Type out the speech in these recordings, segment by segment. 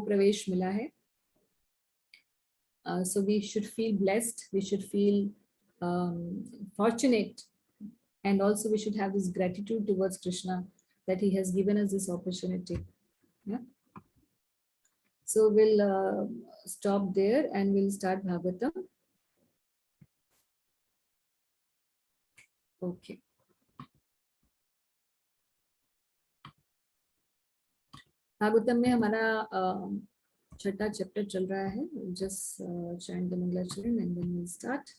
प्रवेश मिला है. So we should feel blessed, we should feel fortunate, and also we should have this gratitude towards Krishna that he has given us this opportunity. Yeah. So we'll stop there and we'll start Bhagavatam. Okay. Bhagavatam में हमारा छठा chapter चल रहा है. Just chant the मंगलाचरण and then we start.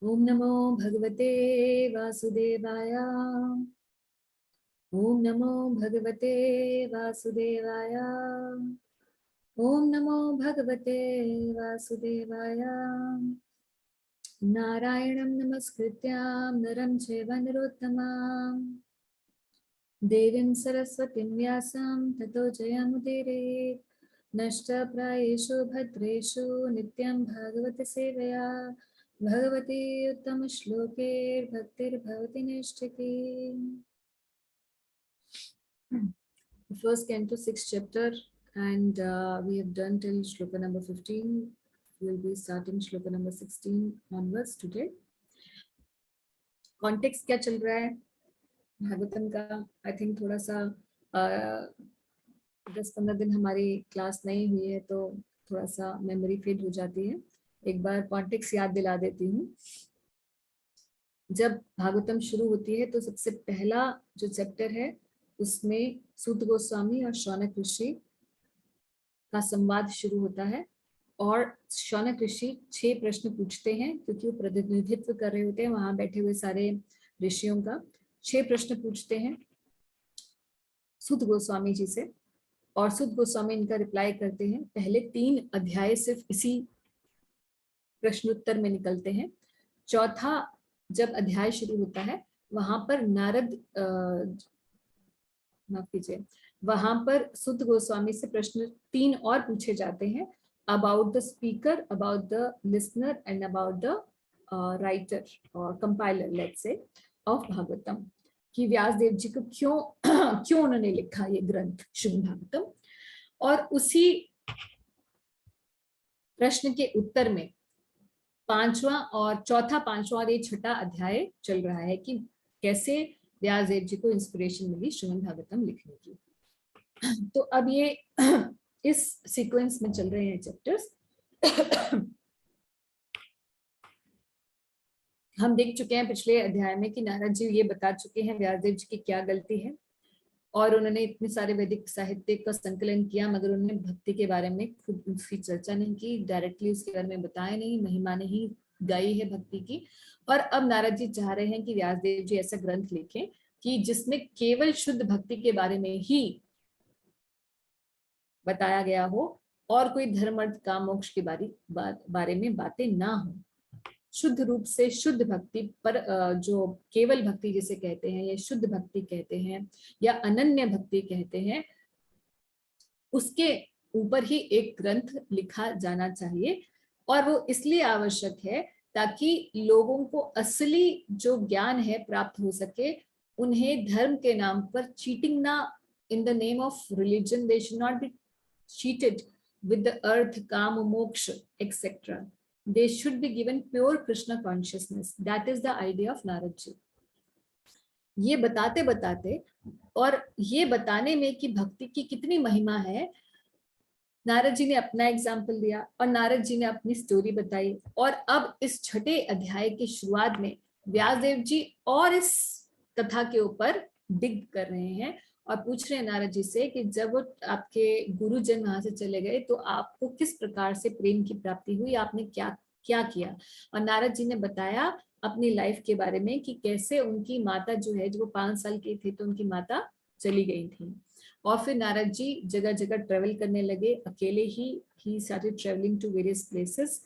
ओम नमो भगवते वासुदेवाय. ओम नमो भगवते वासुदेवाय. ओम नमो भगवते वासुदेवाय. नारायणं नमस्कृत्यां नरं चैव नरोत्तमं देवीं सरस्वतीं व्यासं ततो जयमुदीरयेत्. नष्टप्रायेषु भद्रेषु नित्यं भागवत सेवया भगवती उत्तम श्लोके भक्तिर्भवति नैष्ठिकी. First canto, 6th chapter, and we have done till shloka number 15. We will be starting shloka number 16 onwards today. Context क्या चल रहा है भागवतम का? I think थोड़ा सा 10-15 दिन हमारी क्लास नहीं हुई है तो थोड़ा सा मेमोरी फेड हो जाती है. एक बार कॉन्टेक्स्ट याद दिला देती हूँ. जब भागवतम शुरू होती है तो सबसे पहला जो चैप्टर है उसमें सूत गोस्वामी और शौनक ऋषि का संवाद शुरू होता है. और शौनक ऋषि 6 प्रश्न पूछते हैं क्योंकि वो प्रतिनिधित्व कर रहे होते हैं वहां बैठे हुए सारे ऋषियों का. 6 प्रश्न पूछते हैं सूत गोस्वामी जी से और सूत गोस्वामी इनका रिप्लाई करते हैं. पहले 3 अध्याय सिर्फ इसी प्रश्नोत्तर में निकलते हैं. चौथा जब अध्याय शुरू होता है वहां पर नारद माफ कीजिए वहां पर सूत गोस्वामी से प्रश्न 3 और पूछे जाते हैं about the speaker, about the listener and about the writer और compiler let's say of Bhagavatam, कि व्यास देव जी को क्यों उन्होंने लिखा ये ग्रंथ श्रीमद् भागवतम. और उसी प्रश्न के उत्तर में 5वां और चौथा, 5वां और ये छठा अध्याय चल रहा है कि कैसे व्यास देव जी को इंस्पिरेशन मिली श्रीमद् भागवतम लिखने की. तो अब ये इस सीक्वेंस में चल रहे हैं चैप्टर्स. हम देख चुके हैं पिछले अध्याय में कि नारद जी ये बता चुके हैं व्यास देव जी की क्या गलती है और उन्होंने इतने सारे वैदिक साहित्य का संकलन किया मगर उन्होंने भक्ति के बारे में खुद उसकी चर्चा नहीं की, डायरेक्टली उसके बारे में बताया नहीं, महिमा नहीं गाई है भक्ति की. और अब नारद जी चाह रहे हैं कि व्यास देव जी ऐसा ग्रंथ लिखें कि जिसमें केवल शुद्ध भक्ति के बारे में ही बताया गया हो और कोई धर्म अर्थ काम मोक्ष के बारे में बातें ना हो. शुद्ध रूप से शुद्ध भक्ति पर जो केवल भक्ति जिसे कहते हैं या शुद्ध भक्ति कहते हैं या अनन्य भक्ति कहते हैं, उसके ऊपर ही एक ग्रंथ लिखा जाना चाहिए. और वो इसलिए आवश्यक है ताकि लोगों को असली जो ज्ञान है प्राप्त हो सके. उन्हें धर्म के नाम पर चीटिंग ना, in the name of religion they should not be cheated with the earth, kama, moksha, etc. They should be given pure Krishna consciousness. That is the idea of Narad ji. ये बताते बताते और ये बताने में कि भक्ति की कितनी महिमा है, नारद जी ने अपना एग्जाम्पल दिया और नारद जी ने अपनी स्टोरी बताई. और अब इस छठे अध्याय की शुरुआत में व्यासदेव जी और इस कथा के ऊपर डिग कर रहे हैं और पूछ रहे हैं नारद जी से कि जब वो आपके गुरुजन वहां से चले गए तो आपको किस प्रकार से प्रेम की प्राप्ति हुई, आपने क्या क्या किया. और नारद जी ने बताया अपनी लाइफ के बारे में कि कैसे उनकी माता जो है, जब वो 5 साल के थे तो उनकी माता चली गई थी. और फिर नारद जी जगह जगह ट्रेवल करने लगे अकेले ही started travelling to various places.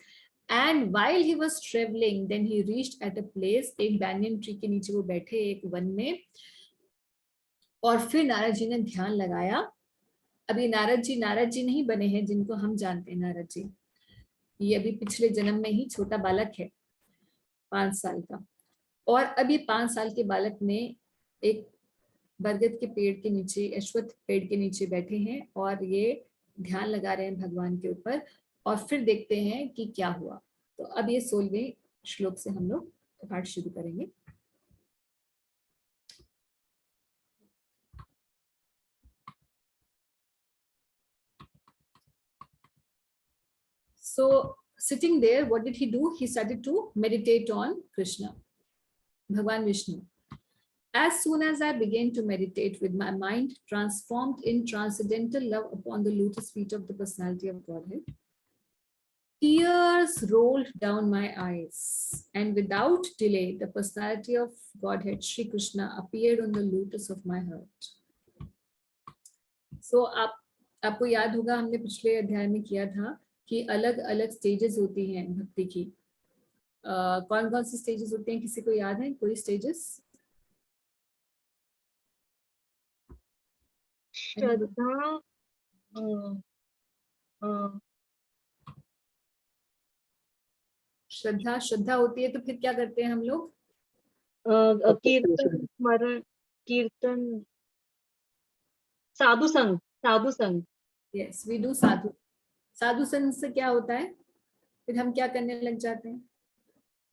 And while he was travelling then he reached at a place, एक बैनियन ट्री के नीचे वो बैठे एक वन में. और फिर नारद जी ने ध्यान लगाया अभी नारद जी नहीं बने हैं जिनको हम जानते हैं। नारद जी ये अभी पिछले जन्म में ही छोटा बालक है, 5 साल का। और अभी 5 साल के बालक ने एक बरगद के पेड़ के नीचे, अश्वत्थ पेड़ के नीचे बैठे हैं और ये ध्यान लगा रहे हैं भगवान के ऊपर। और फिर देखते हैं कि क्या हुआ। तो अब ये 16वें श्लोक से हम लोग पाठ शुरू करेंगे। So sitting there, what did he do? He started to meditate on Krishna, Bhagwan Vishnu. As soon as I began to meditate with my mind transformed in transcendental love upon the lotus feet of the personality of Godhead, tears rolled down my eyes, and without delay, the personality of Godhead, Shri Krishna, appeared on the lotus of my heart. So आपको याद होगा हमने पिछले अध्याय में किया था कि अलग अलग स्टेजेस होती हैं भक्ति की। कौन कौन सी स्टेजेस होती हैं, किसी को याद है कोई स्टेजेस? श्रद्धा, श्रद्धा होती है तो फिर क्या करते हैं हम लोग? कीर्तन, स्मरण, कीर्तन, साधु संग। यस, वी डू साधु संग से क्या होता है? फिर हम क्या करने लग जाते हैं?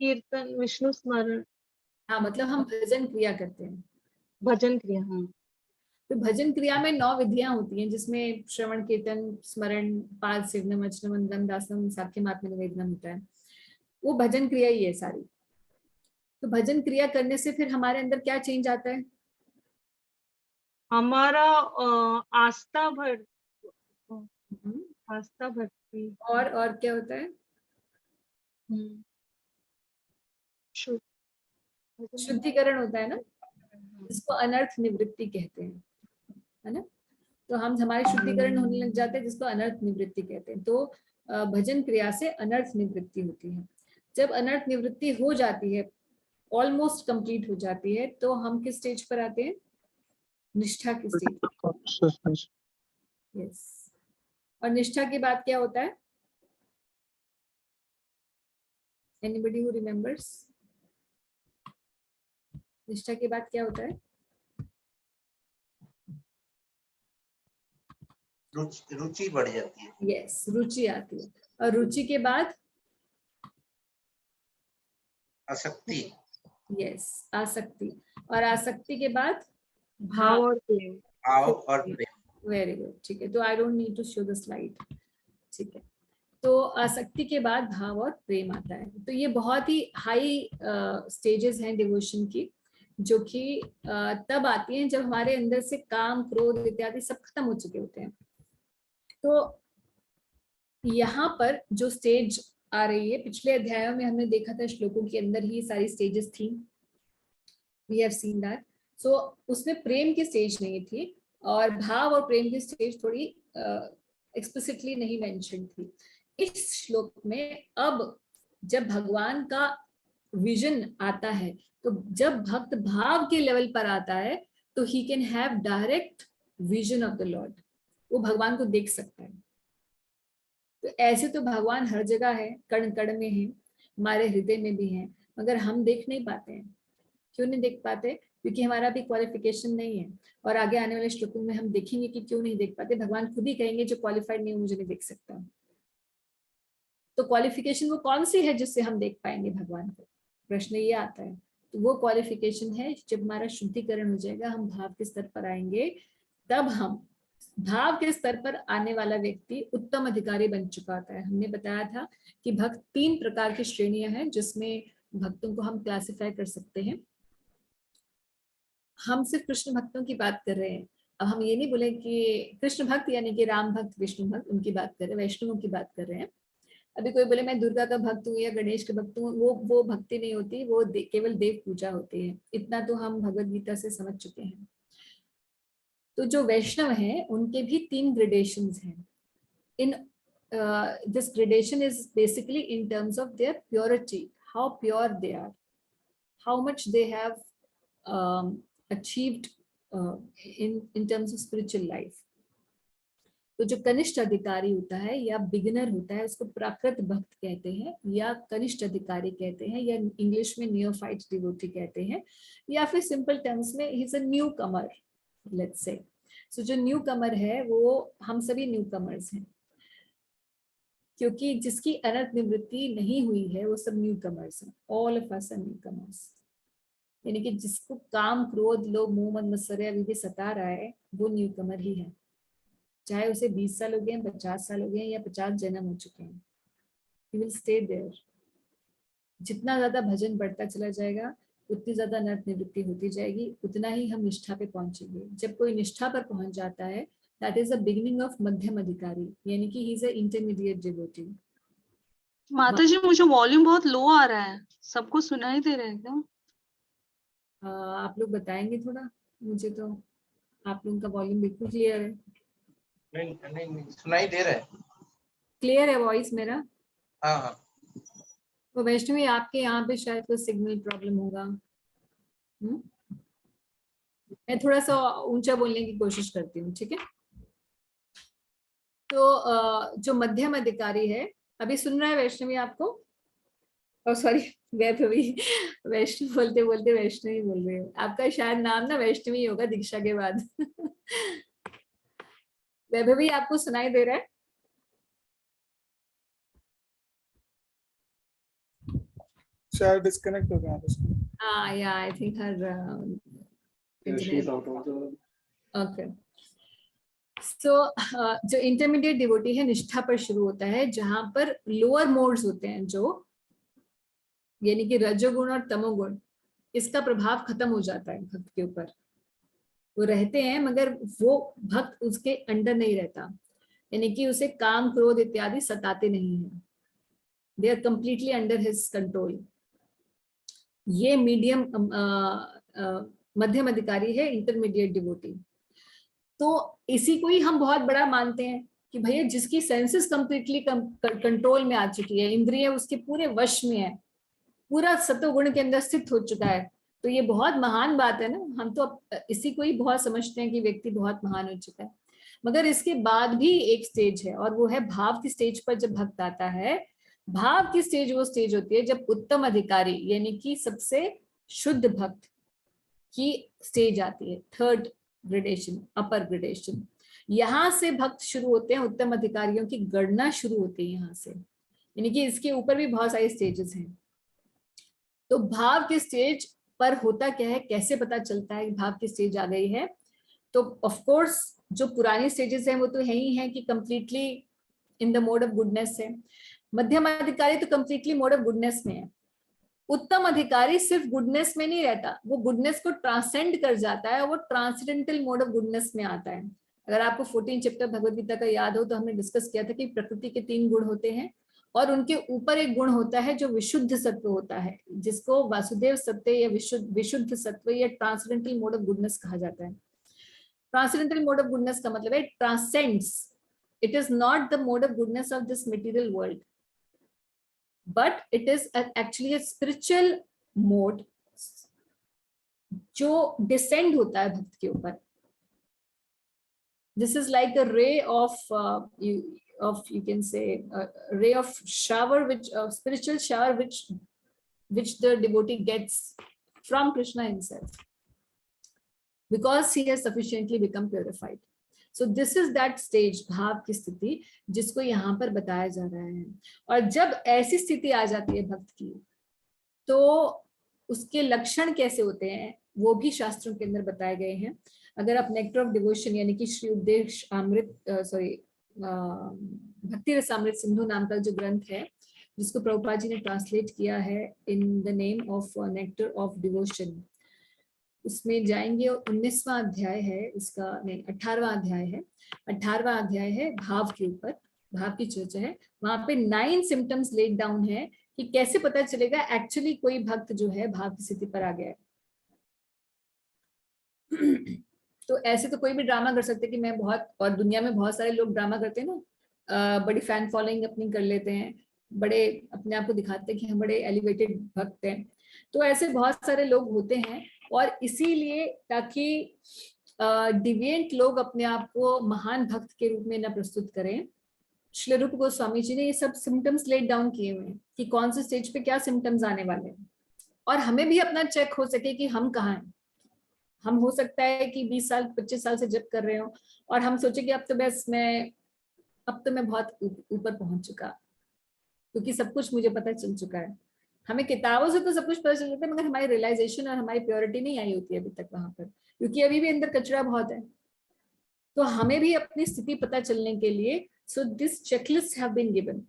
कीर्तन, विष्णु स्मरण। हाँ, मतलब हम भजन क्रिया करते हैं। भजन क्रिया, हाँ। तो भजन क्रिया में 9 विधियां होती हैं, जिसमें श्रवण, कीर्तन, स्मरण, पाद सेवनम, अर्चनम, वंदनम, दासनम, साख्यम, आत्मनिवेदनम होता है। वो भजन क्रिया ही है सारी। तो भजन क्रिया करने से फिर हमारे अंदर क्या चेंज आता है? हमारा आस्था भक्ति। और क्या होता है? शुद्धिकरण होता है ना, जिसको अनर्थ निवृत्ति कहते हैं, है ना। तो हम हमारे शुद्धिकरण होने लग जाते हैं, जिसको अनर्थ निवृत्ति कहते हैं। तो भजन क्रिया से अनर्थ निवृत्ति होती है। जब अनर्थ निवृत्ति हो जाती है, ऑलमोस्ट कंप्लीट हो जाती है, तो हम किस स्टेज पर आते हैं? निष्ठा की स्टेज। यस। और निष्ठा के बाद क्या होता है? Anybody who remembers? निष्ठा के बाद क्या होता है? रुचि बढ़ जाती है। यस, रुचि आती है। और रुचि के बाद आसक्ति। यस, आसक्ति। और आसक्ति के बाद भाव और प्रेम। भाव और प्रेम। वेरी गुड, ठीक है। तो I don't need to show the slide, ठीक है। तो आसक्ति के बाद भाव और प्रेम आता है। तो ये बहुत ही हाई स्टेजेस हैं डिवोशन की, जो कि तब आती हैं जब हमारे अंदर से काम, क्रोध इत्यादि सब खत्म हो चुके होते हैं। तो यहाँ पर जो स्टेज आ रही है, पिछले अध्यायों में हमने देखा था, श्लोकों के अंदर ही सारी स्टेजेस थी, वी हैव सीन दैट। सो उसमें प्रेम की स्टेज नहीं थी, और भाव और प्रेम की स्टेज थोड़ी एक्सप्लिसिटली नहीं मेंशन थी। इस श्लोक में अब जब भगवान का विजन आता है, तो जब भक्त भाव के लेवल पर आता है, तो he can have direct vision of the Lord. वो भगवान को देख सकता है। तो ऐसे तो भगवान हर जगह है, कण कण में है, हमारे हृदय में भी है, मगर हम देख नहीं पाते हैं। क्यों नहीं देख पाते? क्योंकि हमारा भी क्वालिफिकेशन नहीं है। और आगे आने वाले श्लोकों में हम देखेंगे कि क्यों नहीं देख पाते। भगवान खुद ही कहेंगे जो क्वालिफाइड नहीं, मुझे नहीं देख सकता। तो क्वालिफिकेशन वो कौन सी है जिससे हम देख पाएंगे भगवान को? प्रश्न ये आता है। तो वो क्वालिफिकेशन है, जब हमारा शुद्धिकरण हो जाएगा, हम भाव के स्तर पर आएंगे, तब हम भाव के स्तर पर आने वाला व्यक्ति उत्तम अधिकारी बन चुका होता है। हमने बताया था कि भक्त 3 प्रकार की श्रेणियां हैं जिसमें भक्तों को हम क्लासिफाई कर सकते हैं। हम सिर्फ कृष्ण भक्तों की बात कर रहे हैं। अब हम ये नहीं बोले कि कृष्ण भक्त यानी कि राम भक्त, विष्णु भक्त, उनकी बात कर रहे हैं, वैष्णवों की बात कर रहे हैं। अभी कोई बोले मैं दुर्गा का भक्त हूँ या गणेश का भक्त हूँ, वो भक्ति नहीं होती, वो केवल देव पूजा होती है। इतना तो हम भगवत गीता से समझ चुके हैं। तो जो वैष्णव हैं, उनके भी 3 ग्रेडेशंस हैं। In this gradation is basically in terms of their purity, how pure they are, how much they have achieved in terms of spiritual life. तो जो कनिष्ठ अधिकारी होता है या बिगिनर होता है उसको प्राकृत भक्त कहते हैं या कनिष्ठ अधिकारी कहते हैं या इंग्लिश में नियोफाइट डिवोटी कहते हैं या फिर सिंपल टर्म्स में ही is a newcomer, let's say. So जो न्यू कमर है वो हम सभी न्यू कमर्स हैं, क्योंकि जिसकी अनर्थ निवृत्ति नहीं हुई है वो सब न्यू कमर्स हैं। All of us are newcomers, यानी कि जिसको काम क्रोध लोभ मोह मद मत्सर्य अभी भी सता रहा है वो न्यू कमर ही है, चाहे उसे 20 साल हो गए, 50 साल हो गए या 50 जन्म हो चुके हैं, he will stay there। जितना ज्यादा भजन बढ़ता चला जाएगा उतनी ज्यादा नर्क निवृत्ति होती जाएगी, उतना ही हम निष्ठा पे पहुंचेंगे। जब कोई निष्ठा पर पहुंच जाता है that is the beginning of मध्यम अधिकारी, यानी कि ही इज अ इंटरमीडिएट डिवोटी। माता जी मुझे वॉल्यूम बहुत लो आ रहा है, सबको सुनाई दे रहा है क्या? आप लोग बताएंगे थोड़ा, मुझे तो आप लोगों का वॉल्यूम बिल्कुल क्लियर है। नहीं सुनाई दे रहा है। क्लियर है वॉइस मेरा? हाँ हाँ। तो वैष्णवी आपके यहाँ पे शायद कोई सिग्नल प्रॉब्लम होगा। मैं थोड़ा सा ऊंचा बोलने की कोशिश करती हूँ, ठीक है? तो जो मध्यम अधिकारी है, अभी सुन रहा है वैष्णवी आपको? सॉरी वैभवी, वैष्णवी बोलते बोलते वैष्णवी बोल रही हूँ। आपका शायद नाम ना वैष्णवी होगा दीक्षा के बाद। वैभवी आपको सुनाई दे रहा है? शायद डिस्कनेक्ट हो गया। हाँ या आई थिंक हर ओके। सो जो इंटरमीडिएट डिवोटी है निष्ठा पर शुरू होता है, जहां पर लोअर मोड्स होते हैं जो यानी कि रजोगुण और तमोगुण, इसका प्रभाव खत्म हो जाता है भक्त के ऊपर। वो रहते हैं मगर वो भक्त उसके अंडर नहीं रहता, यानी कि उसे काम क्रोध इत्यादि सताते नहीं हैं, they are completely under his control. ये मीडियम मध्यम अधिकारी है, इंटरमीडिएट डिवोटी। तो इसी को ही हम बहुत बड़ा मानते हैं कि भैया जिसकी सेंसेस कंप्लीटली कंट्रोल में आ चुकी है, इंद्रिय उसके पूरे वश में है, पूरा सत्वगुण के अंदर स्थित हो चुका है, तो ये बहुत महान बात है ना। हम तो इसी को ही बहुत समझते हैं कि व्यक्ति बहुत महान हो चुका है, मगर इसके बाद भी एक स्टेज है और वो है भाव की स्टेज पर जब भक्त आता है। भाव की स्टेज वो स्टेज होती है जब उत्तम अधिकारी यानी कि सबसे शुद्ध भक्त की स्टेज आती है, थर्ड ग्रेडेशन, अपर ग्रेडेशन। यहाँ से भक्त शुरू होते हैं, उत्तम अधिकारियों की गणना शुरू होती है यहाँ से, यानी कि इसके ऊपर भी बहुत सारे स्टेजेस हैं। तो भाव के स्टेज पर होता क्या है, कैसे पता चलता है कि भाव की स्टेज आ गई है? तो ऑफ कोर्स जो पुरानी स्टेजेस हैं वो तो है ही है कि completely in the mode of goodness है। मध्यम अधिकारी तो कंप्लीटली मोड ऑफ गुडनेस में है। उत्तम अधिकारी सिर्फ गुडनेस में नहीं रहता, वो गुडनेस को ट्रांसेंड कर जाता है, वो ट्रांसेंडेंटल मोड ऑफ गुडनेस में आता है। अगर आपको 14 चैप्टर भगवद गीता का याद हो तो हमने डिस्कस किया था कि प्रकृति के 3 गुण होते हैं और उनके ऊपर एक गुण होता है जो विशुद्ध सत्व होता है, जिसको वासुदेव सत्व या विशुद्ध सत्व या ट्रांसेंडेंटल मोड ऑफ गुडनेस कहा जाता है। ट्रांसेंडेंटल मोड ऑफ गुडनेस का मतलब है transcends, it is not the mode of goodness of this material world, but it is actually a spiritual mode जो डिसेंड होता है भक्त के ऊपर। This is like a ray of you can say a ray of shower, which spiritual shower which the devotee gets from Krishna himself because he has sufficiently become purified. So this is that stage, भाव की स्थिति, जिसको यहाँ पर बताया जा रहा है। और जब ऐसी स्थिति आ जाती है भक्त की तो उसके लक्षण कैसे होते हैं वो भी शास्त्रों के अंदर बताए गए हैं। अगर आप नेक्टर ऑफ डिवोशन यानी कि श्री उपदेश अमृत भक्ति रसामृत सिंधु नाम का जो ग्रंथ है जिसको प्रभुपाद जी ने ट्रांसलेट किया है in the name of nectar of devotion, उसमें जाएंगे। 19वां अध्याय है इसका, नहीं 18वां अध्याय है। 18वां अध्याय है भाव के ऊपर, भाव की चर्चा है। वहां पे 9 सिम्टम्स लेट डाउन है कि कैसे पता चलेगा एक्चुअली कोई भक्त जो है भाव की स्थिति पर आ गया है। तो ऐसे तो कोई भी ड्रामा कर सकते कि मैं बहुत, और दुनिया में बहुत सारे लोग ड्रामा करते हैं ना, बड़ी फैन फॉलोइंग अपनी कर लेते हैं, बड़े अपने आप को दिखाते हैं कि हम बड़े एलिवेटेड भक्त हैं। तो ऐसे बहुत सारे लोग होते हैं और इसीलिए ताकि डिविएंट लोग अपने आप को महान भक्त के रूप में न प्रस्तुत करें। श्री रूप गोस्वामी जी ने ये सब सिम्टम्स लेट डाउन किए हुए हैं कि कौन से स्टेज पे क्या सिम्टम्स आने वाले हैं, और हमें भी अपना चेक हो सके कि हम कहाँ हैं। हम हो सकता है कि 20 साल 25 साल से जप कर रहे हो और हम सोचे कि अब तो मैं बहुत ऊपर पहुंच चुका, क्योंकि सब कुछ मुझे पता चल चुका है। हमें किताबों से तो सब कुछ पता चल जाता है, मगर हमारी रियलाइजेशन और हमारी प्योरिटी नहीं आई होती है अभी तक वहां पर, क्योंकि अभी भी अंदर कचरा बहुत है। तो हमें भी अपनी स्थिति पता चलने के लिए, so this checklist have been given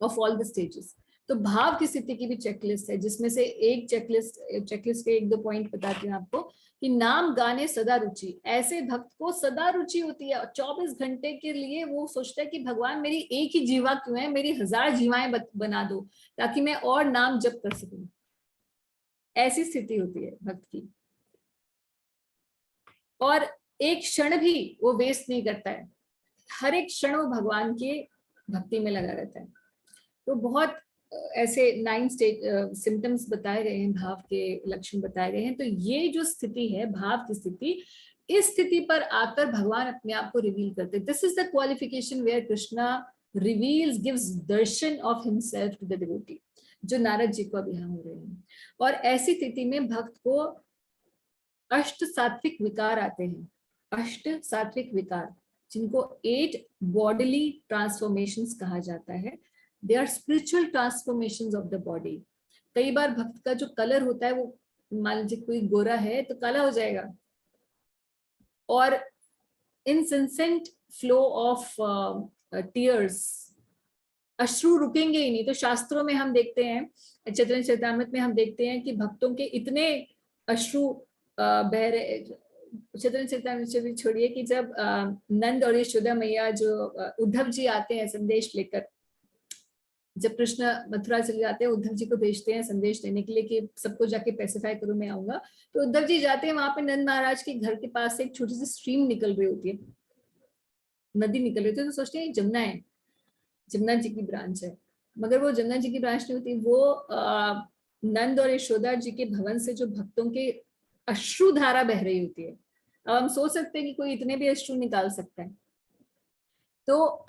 of all the stages. तो भाव की स्थिति की भी चेकलिस्ट है, जिसमें से एक चेकलिस्ट के 1-2 पॉइंट बताती हूँ आपको कि नाम गाने सदा रुचि। ऐसे भक्त को सदा रुचि होती है, 24 घंटे के लिए वो सोचता है कि भगवान मेरी एक ही जीवा क्यों है, मेरी 1000 जीवाएं बना दो ताकि मैं और नाम जप कर सकूं। ऐसी स्थिति होती है भक्त की, और एक क्षण भी वो वेस्ट नहीं करता है, हर एक क्षण वो भगवान के भक्ति में लगा रहता है। तो बहुत ऐसे 9 सिम्टम्स बताए गए हैं, भाव के लक्षण बताए गए हैं। तो ये जो स्थिति है भाव की स्थिति, इस स्थिति पर आकर भगवान अपने आप को रिवील करते हैं। This is the qualification where Krishna reveals, gives darshan of himself to the devotee, जो नारद जी को अभी हो रहे हैं। और ऐसी स्थिति में भक्त को अष्ट सात्विक विकार आते हैं। अष्ट सात्विक विकार, जिनको 8 बॉडीली ट्रांसफॉर्मेशंस कहा जाता है। They are spiritual transformations of the body. कई बार भक्त का जो कलर होता है, वो मान लीजिए कोई गोरा है तो काला हो जाएगा, और इनसेंसेंट फ्लो ऑफ टीयर्स, अश्रु रुकेंगे ही नहीं। तो शास्त्रों में हम देखते हैं, चैतन्य चरितामृत में हम देखते हैं कि भक्तों के इतने अश्रु बह रहे। चैतन्य चरितामृत छोड़िए कि जब नंद और यशोदा मैया, जो उद्धव जी आते हैं संदेश लेकर, जब कृष्ण मथुरा चले जाते हैं, उद्धव जी को भेजते हैं संदेश देने के लिए कि सबको जाके पेसिफाई करो, मैं आऊंगा। तो उद्धव जी जाते हैं, वहां पे नंद महाराज के घर के पास से एक छोटी सी स्ट्रीम निकल रही होती है, नदी निकल रही होती है। तो सोचते हैं जमुना है, जमुना जी की ब्रांच है, मगर वो जमुना जी की ब्रांच नहीं होती। वो नंद और यशोदा जी के भवन से जो भक्तों के अश्रु धारा बह रही होती है। अब हम सोच सकते हैं कि कोई इतने भी अश्रु निकाल सकता है। तो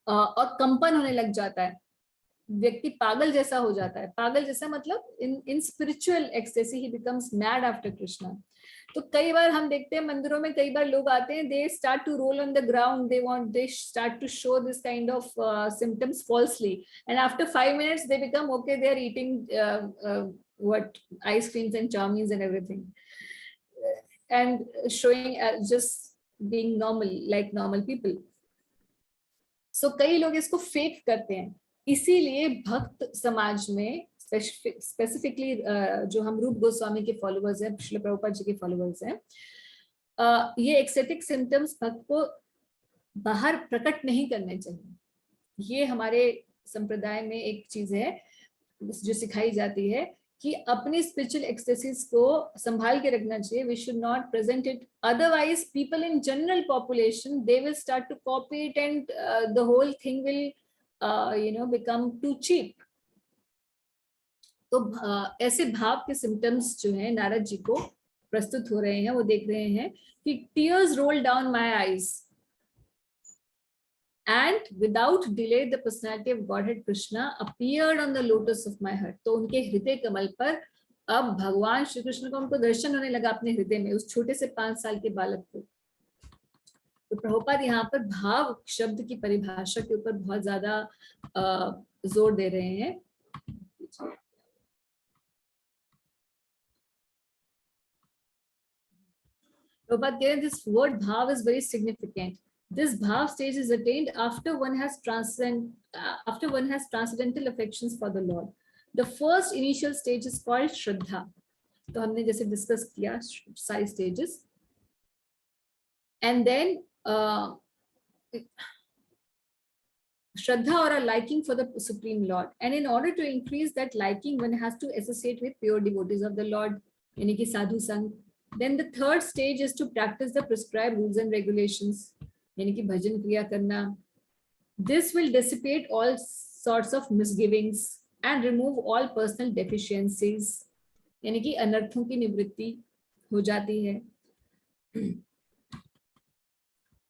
और कंपन होने लग जाता है, व्यक्ति पागल जैसा हो जाता है। पागल जैसा मतलब in spiritual ecstasy he becomes mad after Krishna. तो कई बार हम देखते हैं मंदिरों में, कई बार लोग आते हैं, they start to roll on the ground, they start to show this kind of symptoms falsely, and after 5 minutes they become okay, they are eating what ice creams and chowmeins and everything, and showing just being normal like normal people. So कई लोग इसको fake करते हैं। इसीलिए भक्त समाज में specifically जो हम रूप गोस्वामी के फॉलोअर्स हैं, श्रील प्रभुपाद जी के फॉलोअर्स हैं, ये एक्सेटिक सिम्टम्स भक्त को बाहर प्रकट नहीं करने चाहिए। ये हमारे संप्रदाय में एक चीज है जो सिखाई जाती है कि अपनी स्पिरिचुअल एक्सटेसिस को संभाल के रखना चाहिए। We should not present it, otherwise people in general population they will start to copy it and the whole thing will become too cheap. तो ऐसे भाव के सिम्टम्स जो हैं नारद जी को प्रस्तुत हो रहे हैं, वो देख रहे हैं कि tears roll down my eyes and without delay the personality of Godhead Krishna appeared on the lotus of my heart। तो उनके हृदय कमल पर अब भगवान श्री कृष्ण को उनको दर्शन होने लगा अपने हृदय में, उस छोटे से 5 साल के बालक को। तो प्रभुपाद यहाँ पर भाव शब्द की परिभाषा के ऊपर बहुत ज्यादा जोर दे रहे हैं। प्रभुपाद कह रहे हैं this word bhav is very significant. This bhav stage is attained after one has transcendental affections for the Lord. The first initial stage is called Shraddha. तो हमने जैसे डिस्कस किया सारी stages, and then Shraddha or a liking for the Supreme Lord, and in order to increase that liking one has to associate with pure devotees of the Lord, यानी कि साधु संग. Then the third stage is to practice the prescribed rules and regulations, यानी कि भजन क्रिया करना. This will dissipate all sorts of misgivings and remove all personal deficiencies, यानी कि अनर्थों की निवृत्ति हो जाती है.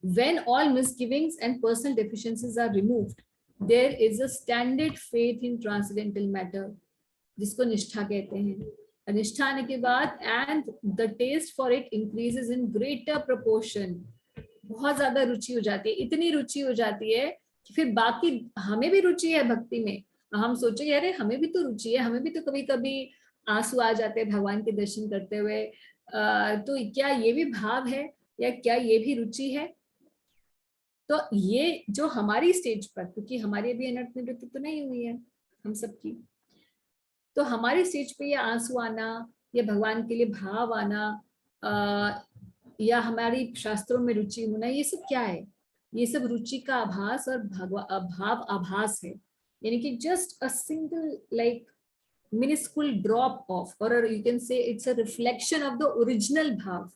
When all misgivings and personal deficiencies are removed, there is a standard faith in transcendental matter, जिसको निष्ठा कहते हैं। निष्ठा आने के बाद and the taste for it increases in greater proportion, बहुत ज्यादा रुचि हो जाती है, इतनी रुचि हो जाती है कि फिर बाकी हमें भी रुचि है भक्ति में, हम सोचेंगे अरे हमें भी तो रुचि है, हमें भी तो कभी कभी आंसू आ जाते हैं भगवान के दर्शन करते हुए, तो क्या ये भी भाव है या क्या ये भी रुचि है? तो ये जो हमारी स्टेज पर, क्योंकि हमारी अभी अनर्थ निवृत्ति तो नहीं हुई है हम सबकी, तो हमारी स्टेज पे ये आंसू आना या भगवान के लिए भाव आना या हमारी शास्त्रों में रुचि होना, ये सब क्या है? ये सब रुचि का आभास और भाव आभास है, यानी कि just a single like miniscule drop of, और you can say it's a reflection of the original भाव।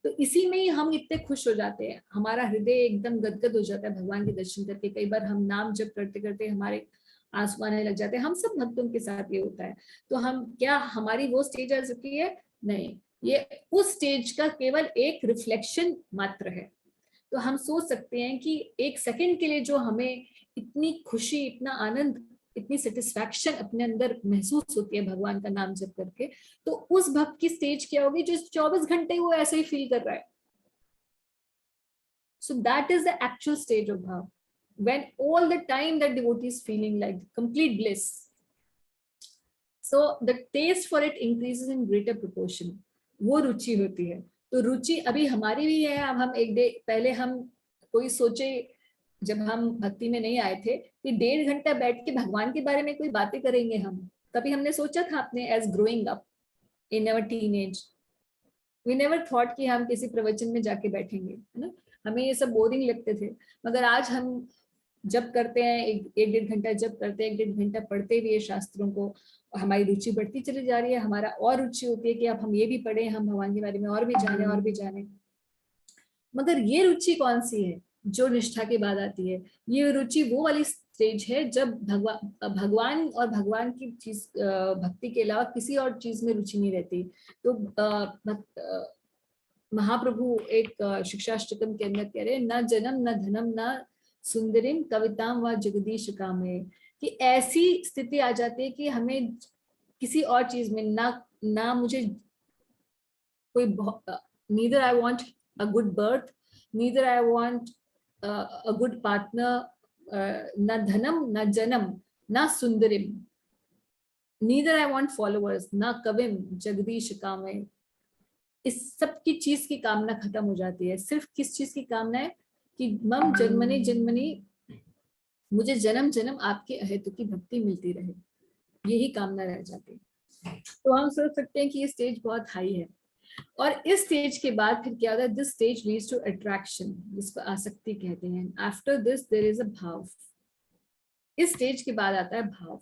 तो इसी में ही हम इतने खुश हो जाते हैं, हमारा हृदय एकदम गदगद हो जाता है भगवान के दर्शन करके। कई बार हम नाम जप करते करते हमारे आंसू आने लग जाते हैं, हम सब भक्तों के साथ ये होता है। तो हम क्या हमारी वो स्टेज आ चुकी है? नहीं, ये उस स्टेज का केवल एक रिफ्लेक्शन मात्र है। तो हम सोच सकते हैं कि एक सेकंड के लिए जो हमें इतनी खुशी, इतना आनंद, इतनी सेटिस्फैक्शन अपने अंदर महसूस होती है भगवान का नाम जप करके, तो उस भक्त की स्टेज क्या होगी जो 24 घंटे वो ऐसे ही फील कर रहा है। So that is the actual stage of bhav, when all the time that devotee is feeling like complete bliss. So the taste for it increases in greater proportion. वो रुचि होती है। तो रुचि अभी हमारी भी है। अब हम एक पहले हम कोई सोचे, जब हम भक्ति में नहीं आए थे कि 1.5 घंटा बैठ के भगवान के बारे में कोई बातें करेंगे हम, कभी हमने सोचा था अपने as growing up in our teenage, we never thought कि हम किसी प्रवचन में जाके बैठेंगे, है ना। हमें ये सब बोरिंग लगते थे, मगर आज हम जब करते हैं, एक 1.5 घंटा जब करते हैं, 1.5 घंटा पढ़ते हुए शास्त्रों को, हमारी रुचि बढ़ती चली जा रही है। हमारा और रुचि होती है कि अब हम ये भी पढ़ें, हम भगवान के बारे में और भी जाने और भी जाने। मगर ये रुचि कौन सी है जो निष्ठा के बाद आती है? ये रुचि वो वाली स्टेज है जब भगवान और भगवान की चीज, भक्ति के अलावा किसी और चीज में रुचि नहीं रहती। तो महाप्रभु एक शिक्षाष्टकम के अंदर कह रहे हैं, न जन्म न धनम न सुंदरिम कविताम व जगदीश कामे, कि ऐसी स्थिति आ जाती है कि हमें किसी और चीज में ना मुझे कोई, neither I want a good birth, neither I want a good partner, न धनम न जन्म न सुंदरिम, नीदर आई वांट फॉलोअर्स न कविम जगदीश कामे। इस सब की चीज की कामना खत्म हो जाती है। सिर्फ किस चीज की कामना है? कि मम जन्मनि जन्मनि, मुझे जन्म जन्म आपके अहेतु की भक्ति मिलती रहे, यही कामना रह जाती है। तो हम सोच सकते हैं कि ये स्टेज बहुत हाई है। और इस स्टेज के बाद फिर क्या होता है? This stage leads to attraction, जिसको आसक्ति कहते हैं। After this there is a भाव। इस स्टेज के बाद आता है भाव,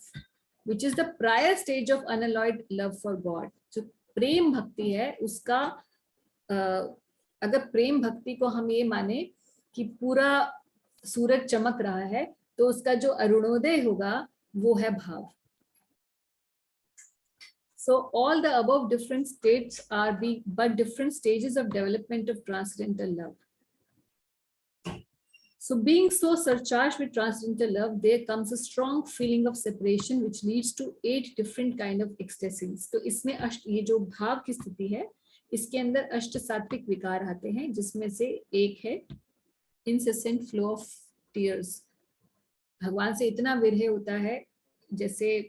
which is the prior stage of unalloyed love for god. जो प्रेम भक्ति है उसका, अगर प्रेम भक्ति को हम ये माने कि पूरा सूरज चमक रहा है, तो उसका जो अरुणोदय होगा वो है भाव। So all the above different states are but different stages of development of transcendental love. So being so surcharged with transcendental love, there comes a strong feeling of separation which leads to 8 different kind of ecstasies. तो इसमें ये जो भाव की स्थिति है, इसके अंदर अष्ट सात्विक विकार आते हैं, जिसमें से एक है incessant flow of tears. भगवान से इतना विरह होता है, जैसे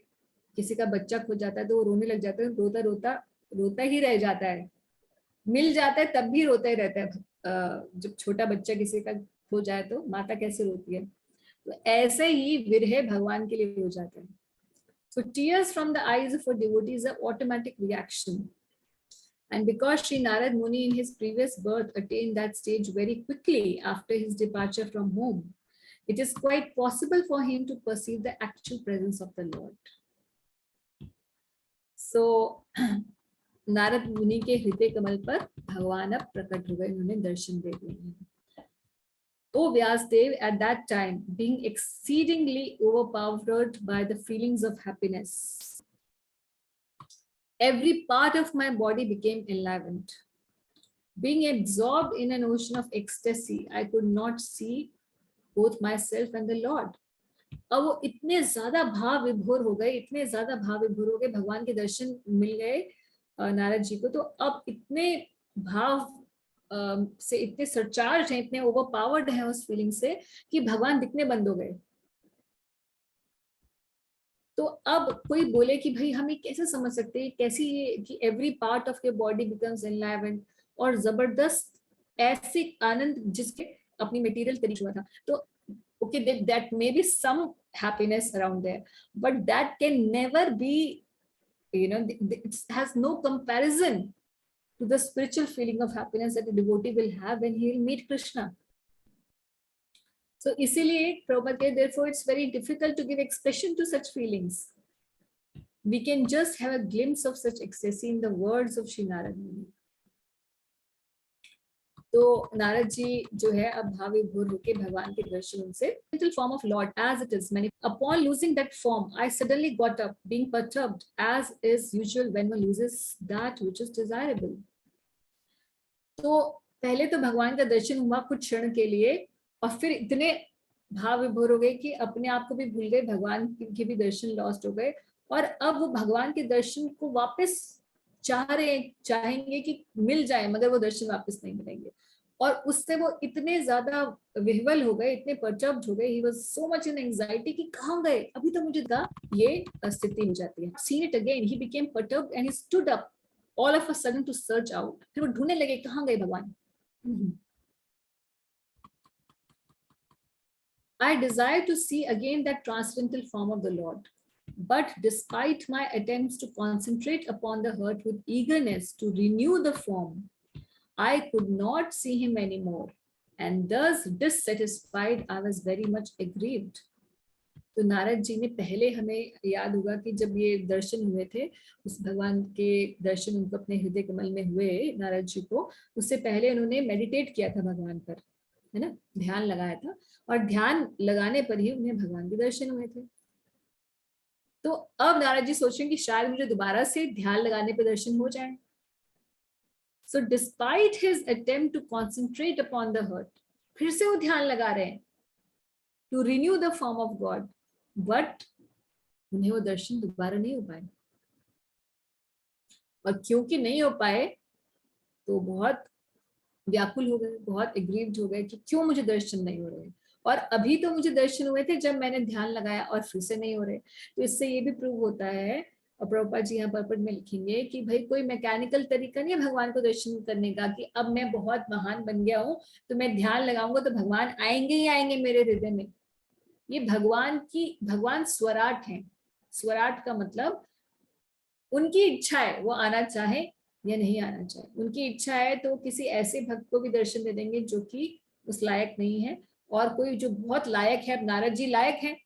किसी का बच्चा खो जाता है तो वो रोने लग जाता है, रोता ही रह जाता है, मिल जाता है तब भी रोता ही रहता है। जब छोटा बच्चा किसी का खो जाए तो माता कैसे रोती है, तो ऐसे ही विरह भगवान के लिए हो जाता है। So tears from the eyes of a devotee is an automatic reaction, and because Sri Narad Muni in his previous birth attained that stage very quickly after his departure from home, it is quite possible for him to perceive the actual presence of the Lord. So Narad मुनि के हृदय कमल पर भगवान अब प्रकट हो गए, उन्होंने दर्शन दे दिए। O Vyasdev, at that time, being exceedingly overpowered by the feelings of happiness, every part of my body became enlivened. Being absorbed in an ocean of ecstasy, I could not see both myself and the Lord. अब वो इतने ज्यादा भाव विभोर हो गए, इतने ज्यादा भाव विभोर हो गए, भगवान के दर्शन मिल गए नारद जी को, तो अब इतने भाव से इतने सरचार्ज हैं, इतने ओवरपावर्ड हैं उस फीलिंग से कि भगवान दिखने बंद हो गए। तो अब कोई बोले कि भाई हम ये कैसे समझ सकते हैं, कैसी ये कि every part of your body becomes enlivened, और जबरदस्त ऐसे आनंद जिसके अपनी मटेरियल तरीके हुआ था। तो okay, that may be some happiness around there, but that can never be, it has no comparison to the spiritual feeling of happiness that a devotee will have when he will meet Krishna. So इसीलिए Prabhupada कहते, therefore it's very difficult to give expression to such feelings. We can just have a glimpse of such ecstasy in the words of Shri Narad Muni. तो नारद जी जो है अब भाव विभोर होकर भगवान के दर्शन उनसे, form of Lord as it is many. Upon losing that form, I suddenly got up, being perturbed as is usual when one loses that which is desirable. तो पहले तो भगवान का दर्शन हुआ कुछ क्षण के लिए, और फिर इतने भाव विभोर हो गए कि अपने आप को भी भूल गए, भगवान के भी दर्शन लॉस्ट हो गए, और अब वो भगवान के दर्शन को वापस चाहेंगे कि मिल जाए, मगर वो दर्शन वापस नहीं मिलेंगे। और उससे वो इतने ज्यादा विह्वल हो गए, इतने परचर्ब्ड हो गए, he was so much in anxiety कि कहां गए, अभी तो मुझे ये स्थिति हो जाती है। Seen it again, he became perturbed and he stood up all of a sudden to search out. फिर वो ढूंढने लगे कहां गए भगवान। I desire to see again that transcendental form of the Lord. But despite my attempts to concentrate upon the heart with eagerness to renew the form, I could not see him anymore, and thus dissatisfied, I was very much aggrieved. तो नारद जी ने, पहले हमें याद होगा कि जब ये दर्शन हुए थे, उस भगवान के दर्शन उनको अपने हृदय कमल में हुए नारद जी को, उससे पहले उन्होंने मेडिटेट किया था भगवान पर, है ना, ध्यान लगाया था, और ध्यान लगाने पर ही उन्हें भगवान के दर्शन हुए थे। तो अब नारद जी सोच रहे हैं कि शायद मुझे दोबारा से ध्यान लगाने पर दर्शन हो जाए। So despite his attempt to concentrate upon the heart, फिर से वो ध्यान लगा रहे हैं to renew the form of God, but उन्हें वो दर्शन दोबारा नहीं हो पाए। और क्योंकि नहीं हो पाए तो बहुत व्याकुल हो गए, बहुत एग्रीव्ड हो गए कि क्यों मुझे दर्शन नहीं हो रहे, और अभी तो मुझे दर्शन हुए थे जब मैंने ध्यान लगाया और फिर से नहीं हो रहे। तो इससे ये भी प्रूव होता है, और प्रभुपाद जी यहाँ पर्पट में लिखेंगे कि भाई कोई मैकेनिकल तरीका नहीं है भगवान को दर्शन करने का, कि अब मैं बहुत महान बन गया हूँ तो मैं ध्यान लगाऊंगा तो भगवान आएंगे ही आएंगे मेरे हृदय में। ये भगवान स्वराट है। स्वराट का मतलब उनकी इच्छा है, वो आना चाहे या नहीं आना चाहे, उनकी इच्छा है तो किसी ऐसे भक्त को भी दर्शन दे देंगे जो कि उस लायक नहीं है, और कोई जो बहुत लायक है, अब नारद जी लायक है,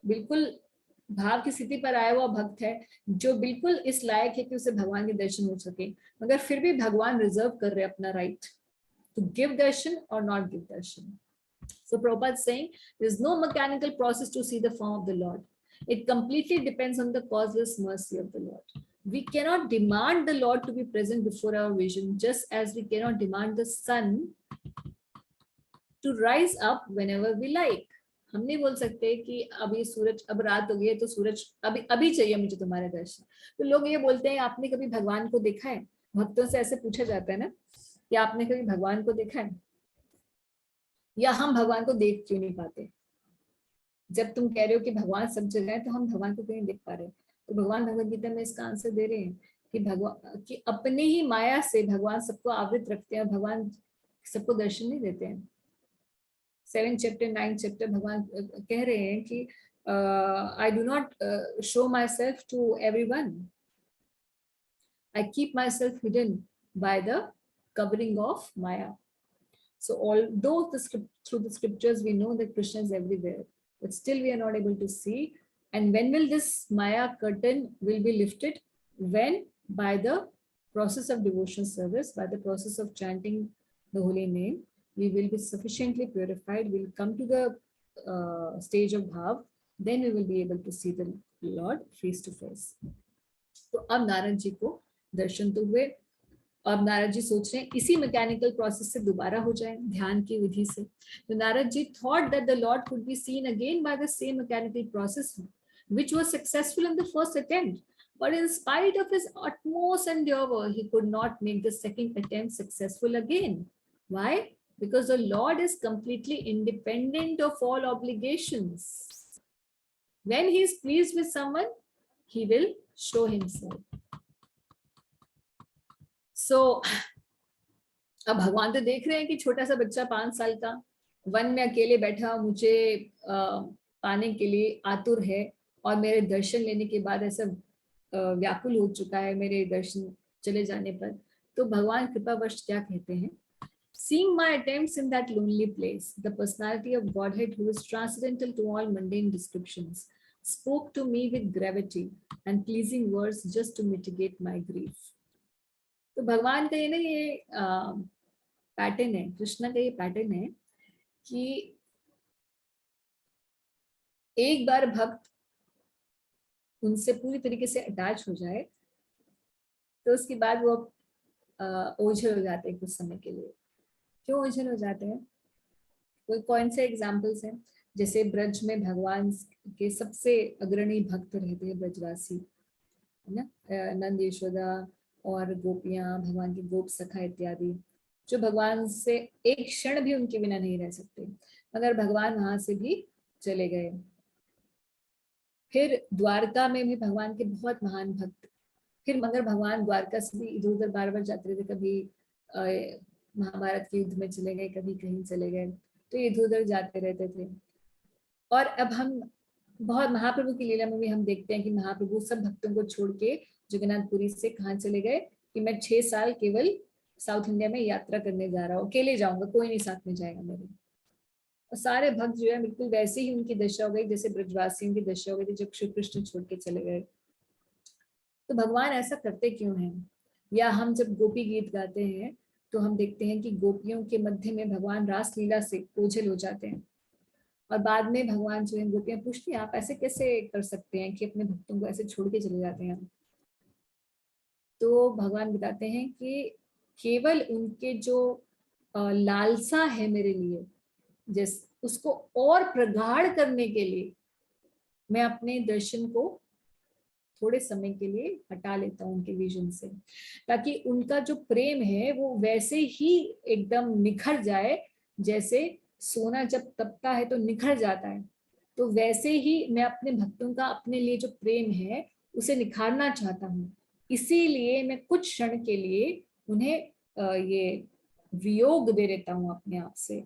बिल्कुल भाव की स्थिति पर आया हुआ भक्त है जो बिल्कुल इस लायक है कि उसे भगवान के दर्शन हो सके, मगर फिर भी भगवान रिजर्व कर रहे अपना राइट टू गिव दर्शन और not give Darshan. So Prabhupada is saying there is no mechanical process to see the form of the Lord. It completely depends on the causeless mercy of the Lord. We cannot demand the Lord to be present before our vision, just as we cannot demand the sun to rise up whenever we like. हम नहीं बोल सकते कि अभी सूरज, अब रात हो गई है तो सूरज अभी चाहिए मुझे तुम्हारे दर्शन। तो लोग ये बोलते हैं आपने कभी भगवान को देखा है? भक्तों से ऐसे पूछा जाता है ना कि आपने कभी भगवान को देखा है, या हम भगवान को देख क्यों नहीं पाते? जब तुम कह रहे हो कि भगवान सब जगह है तो हम भगवान को क्यों नहीं देख पा रहे? तो भगवान भगवद गीता में इसका आंसर दे रहे हैं कि भगवान कि अपने ही माया से भगवान सबको आवृत रखते हैं, भगवान सबको दर्शन नहीं देते हैं। 7 चैप्टर 9 चैप्टर भगवान कह रहे हैं कि I do not show myself to everyone. I keep myself hidden by the covering of Maya. So although through the scriptures we know that Krishna is everywhere, but still we are not able to see. And when will this Maya curtain will be lifted? When? By the process of devotional service, by the process of chanting the holy name, we will be sufficiently purified, we will come to the stage of bhav, then we will be able to see the Lord face to face. तो अब नारद जी को दर्शन तो हुए, अब नारद जी सोच रहे हैं इसी मैकेनिकल प्रोसेस से दोबारा हो जाए ध्यान की विधि से। तो Narad ji thought that the lord could be seen again by the same mechanical process which was successful in the first attempt, but in spite of his utmost endeavor he could not make the second attempt successful again. Why? Because the Lord is completely independent of all obligations. When he is pleased with someone, he will show himself. So अब भगवान तो देख रहे हैं कि छोटा सा बच्चा 5 साल का वन में अकेले बैठा मुझे पाने के लिए आतुर है और मेरे दर्शन लेने के बाद ऐसा व्याकुल हो चुका है मेरे दर्शन चले जाने पर। तो भगवान कृपावश क्या कहते हैं, Seeing my attempts in that lonely place, the personality of Godhead, who is transcendental to all mundane descriptions, spoke to me with gravity and pleasing words just to mitigate my grief. तो भगवान का ये ना ये pattern है, कृष्ण का ये pattern है कि एक बार भक्त उनसे पूरी तरीके से अटैच हो जाए तो उसके बाद वो ओझल हो जाते हैं कुछ समय के लिए। क्यों ओझल हो जाते हैं? कोई कौन से एग्जाम्पल्स हैं? जैसे ब्रज में भगवान के सबसे अग्रणी भक्त रहते हैं ब्रजवासी, है ना, नंद यशोदा और गोपियां, भगवान के गोप सखा इत्यादि, जो भगवान से एक क्षण भी उनके बिना नहीं रह सकते, मगर भगवान वहां से भी चले गए। फिर द्वारका में भी भगवान के बहुत महान भक्त, फिर मगर भगवान द्वारका से भी इधर उधर बार बार जाते रहते, कभी महाभारत के युद्ध में चले गए, कभी कहीं चले गए, तो इधर उधर जाते रहते थे। और अब हम बहुत महाप्रभु की लीला में भी हम देखते हैं कि महाप्रभु सब भक्तों को छोड़ के जगन्नाथपुरी से कहाँ चले गए कि मैं 6 साल केवल साउथ इंडिया में यात्रा करने जा रहा हूँ, अकेले जाऊंगा, कोई नहीं साथ में जाएगा मेरे। और सारे भक्त जो है बिल्कुल वैसे ही उनकी दशा हो गई जैसे ब्रजवासियों की दशा हो गई थी जब श्री कृष्ण छोड़ के चले गए। तो भगवान ऐसा करते क्यों हैं? या हम जब गोपी गीत गाते हैं तो हम देखते हैं कि गोपियों के मध्य में भगवान रास लीला से ओझल हो जाते हैं और बाद में भगवान जो है गोपियां पूछती हैं आप ऐसे कैसे कर सकते हैं कि अपने भक्तों को ऐसे छोड़ के चले जाते हैं। तो भगवान बताते हैं कि केवल उनके जो लालसा है मेरे लिए जिस उसको और प्रगाढ़ करने के लिए मैं अपने दर्शन को थोड़े समय के लिए हटा लेता हूँ उनके विजन से, ताकि उनका जो प्रेम है वो वैसे ही एकदम निखर जाए, जैसे सोना जब तपता है तो निखर जाता है, तो वैसे ही मैं अपने भक्तों का अपने लिए जो प्रेम है उसे निखारना चाहता हूँ। इसीलिए मैं कुछ क्षण के लिए उन्हें ये वियोग दे देता हूँ अपने आप से।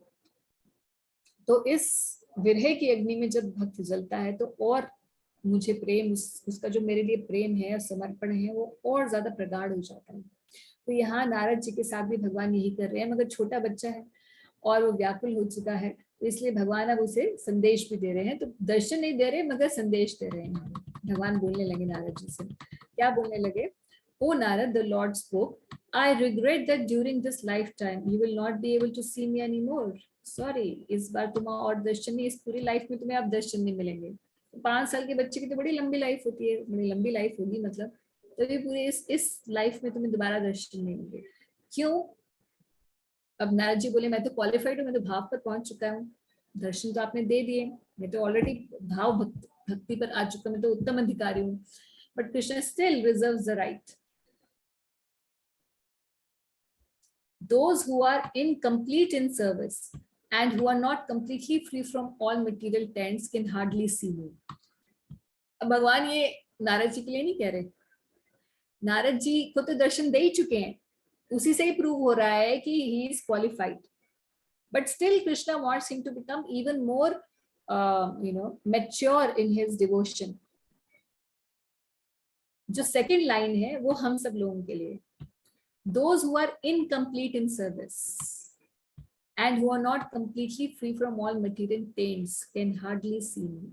तो इस विरह की अग्नि में जब भक्त जलता है तो और मुझे प्रेम उसका जो मेरे लिए प्रेम है और समर्पण है वो और ज्यादा प्रगाढ़ हो जाता है। तो यहाँ नारद जी के साथ भी भगवान यही कर रहे हैं, मगर छोटा बच्चा है और वो व्याकुल हो चुका है, तो इसलिए भगवान अब उसे संदेश भी दे रहे हैं। तो दर्शन नहीं दे रहे मगर संदेश दे रहे हैं। भगवान बोलने लगे नारद जी से, क्या बोलने लगे? O Narad, the lord spoke, I regret that during this lifetime you will not be able to see me anymore. Sorry, इस बार तुम्हारा और दर्शन नहीं, इस पूरी लाइफ में तुम्हें अब दर्शन नहीं मिलेंगे। 5 साल के बच्चे की तो बड़ी लंबी लाइफ होती है, बड़ी लंबी लाइफ होगी मतलब, तो ये पूरे इस लाइफ में तुम्हें दोबारा दर्शन नहीं मिलेंगे। क्यों? अब नारद जी बोले मैं तो क्वालिफाइड हूँ, मैं तो भाव पर पहुंच चुका हूँ, दर्शन तो आपने दे दिए, मैं तो ऑलरेडी भाव भक्ति पर आ चुका, मैं तो उत्तम अधिकारी हूँ। But Krishna still reserves the right. Those who are incomplete in service and who are not completely free from all material tents can hardly see me. अब भगवान ये नारद जी के लिए नहीं कह रहे, नारद जी को तो दर्शन दे ही चुके हैं, उसी से ही प्रूव हो रहा है कि he is qualified. But still Krishna wants him to become even more mature in his devotion. जो सेकंड लाइन है वो हम सब लोगों के लिए, those who are incomplete in service and who are not completely free from all material taints can hardly see me.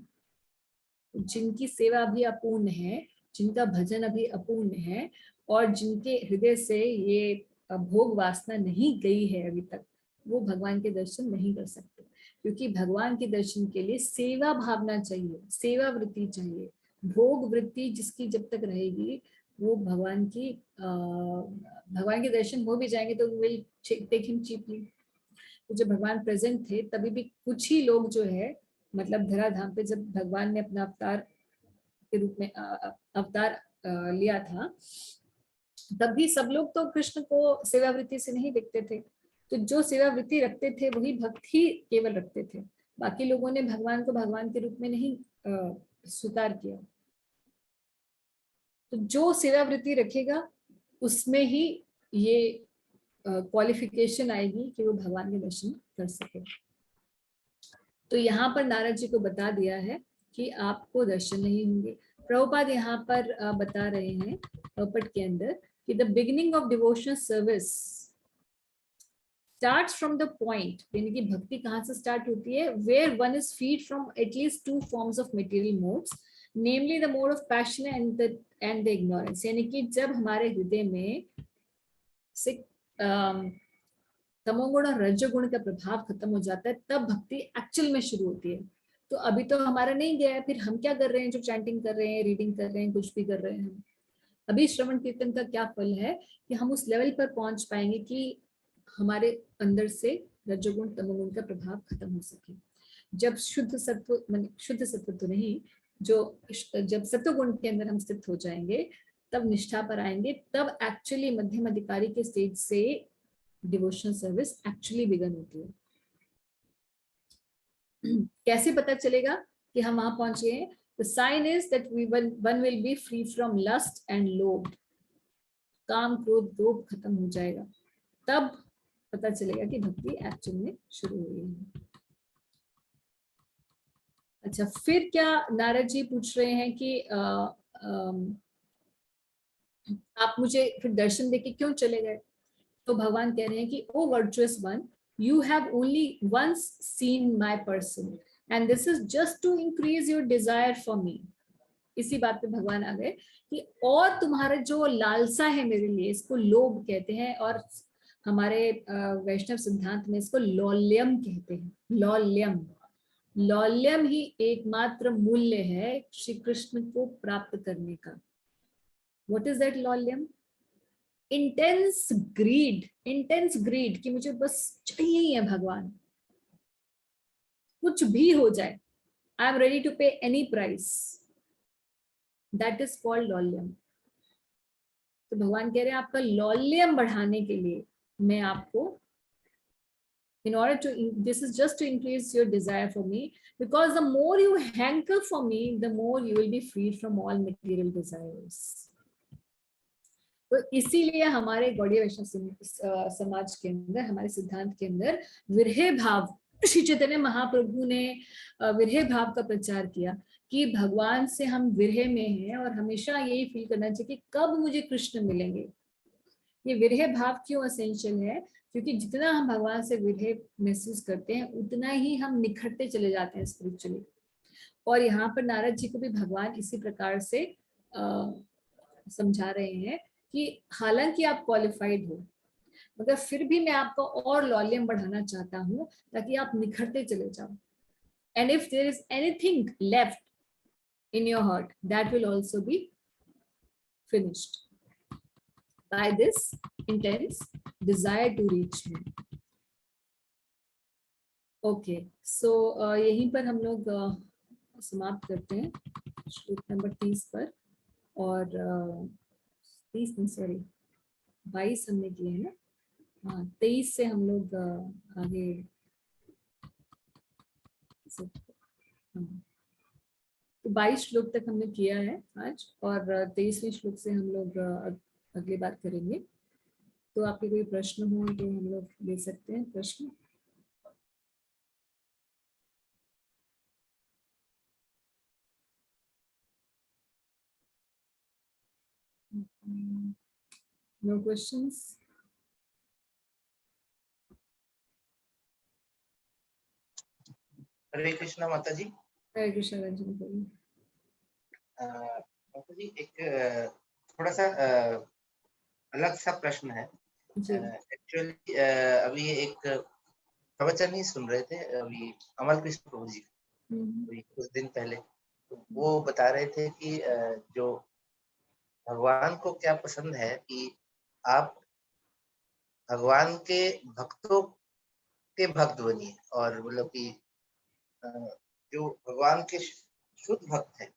जिनकी सेवा अभी अपूर्ण है, जिनका भजन अभी अपूर्ण है और जिनके हृदय से ये भोग वासना नहीं गई है अभी तक, वो भगवान के दर्शन नहीं कर सकते, क्योंकि भगवान के दर्शन के लिए सेवा भावना चाहिए, सेवा वृत्ति चाहिए। भोग वृत्ति जिसकी जब तक रहेगी वो भगवान के दर्शन हो भी जाएंगे तो विल टेक हिम चीपली। तो जब भगवान प्रेजेंट थे तभी भी कुछ ही लोग जो है मतलब धराधाम पे जब भगवान ने अपना अवतार के रूप में अवतार लिया था, तब भी सब लोग तो कृष्ण को सेवावृत्ति से नहीं देखते थे। तो जो सेवावृत्ति रखते थे वही भक्ति केवल रखते थे, बाकी लोगों ने भगवान को भगवान के रूप में नहीं स्वीकार किया। तो जो सेवावृत्ति रखेगा उसमें ही ये क्वालिफिकेशन आएगी कि वो भगवान के दर्शन कर सके। तो यहाँ पर नारद जी को बता दिया है कि आपको दर्शन नहीं होंगे। प्रभुपाद यहाँ पर बता रहे हैं प्रपट के अंदर कि the beginning of devotional service starts from the point, यानी कि भक्ति कहाँ से स्टार्ट होती है, where one is freed from at least 2 forms of material modes, namely the mode of passion and the ignorance. यानी कि जब हमारे हृदय में से तमोगुण और रजोगुण का प्रभाव खत्म हो जाता है तब भक्ति एक्चुअल में शुरू होती है। तो अभी तो हमारा नहीं गया है, फिर हम क्या कर रहे हैं, जो चैंटिंग कर रहे हैं, रीडिंग कर रहे हैं, कुछ भी कर रहे हैं, अभी श्रवण कीर्तन का क्या फल है कि हम उस लेवल पर पहुंच पाएंगे कि हमारे अंदर से रजोगुण तमोगुण का प्रभाव खत्म हो सके। जब शुद्ध सत्व तो नहीं, जब सत्वगुण के अंदर हम स्थित हो जाएंगे तब निष्ठा पर आएंगे, तब एक्चुअली मध्यम अधिकारी के स्टेज से डिवोशनल सर्विस एक्चुअली बिगन होती है। कैसे पता चलेगा कि हम वहां पहुंचे हैं? The sign is that one will be free from lust and loभ, काम क्रोध लोभ खत्म हो जाएगा, तब पता चलेगा कि भक्ति एक्चुअल में शुरू हुई है। अच्छा, फिर क्या नारद जी पूछ रहे हैं कि आप मुझे फिर दर्शन देके क्यों चले गए? तो भगवान कह रहे हैं कि O virtuous one, you have only once seen my person and this is just to increase your desire for me. इसी बात पे भगवान आ गए कि और तुम्हारा जो लालसा है मेरे लिए, इसको लोभ कहते हैं, और हमारे वैष्णव सिद्धांत में इसको लौल्यम कहते हैं। लौल्यम ही एकमात्र मूल्य है श्री कृष्ण को प्राप्त करने का। व्हाट इज दैट लौल्यम? इंटेंस ग्रीड कि मुझे बस चाहिए ही है भगवान, कुछ भी हो जाए, I am ready to pay any price, that is called लौल्यम। तो भगवान कह रहे हैं आपका लौल्यम बढ़ाने के लिए मैं आपको, in order to, this is just to increase your desire for me, because the more you hanker for me, the more you will be freed from all material desires. तो इसीलिए हमारे गौड़ीय वैष्णव समाज के अंदर, हमारे सिद्धांत के अंदर विरह भाव, श्री चैतन्य महाप्रभु ने विरह भाव का प्रचार किया कि भगवान से हम विरह में हैं और हमेशा यही फील करना चाहिए कि कब मुझे कृष्ण मिलेंगे। ये विरह भाव क्यों असेंशियल है? क्योंकि जितना हम भगवान से विरह महसूस करते हैं उतना ही हम निखरते चले जाते हैं स्पिरिचुअली। और यहाँ पर नारद जी को भी भगवान इसी प्रकार से समझा रहे हैं कि हालांकि आप क्वालिफाइड हो, मगर फिर भी मैं आपका और लौल्यम बढ़ाना चाहता हूँ ताकि आप निखरते चले जाओ। And if there is anything left in your heart, that will also be finished by this intense desire to reach me. Okay, so यहीं पर हम लोग समाप्त करते हैं श्लोक नंबर 30 पर, और 30 नहीं, सॉरी 22 हमने किए हैं ना, हाँ 23 से हम लोग आगे, तो 22 श्लोक तक हमने किया है आज, और 23वें श्लोक से हम लोग अगली बात करेंगे। तो आपके कोई प्रश्न हो तो हम लोग ले सकते हैं प्रश्न। Know questions? हरे कृष्णा माता जी। हरे कृष्ण रंजन करिए। माता जी, एक थोड़ा सा अलग सा प्रश्न है। एक्चुअली अभी एक प्रवचन ही सुन रहे थे अभी अमल कृष्ण प्रभु जी, अभी कुछ दिन पहले, तो वो बता रहे थे कि जो भगवान को क्या पसंद है कि आप भगवान के भक्तों के भक्त बनिए, और मतलब कि अ, जो भगवान के शुद्ध भक्त हैं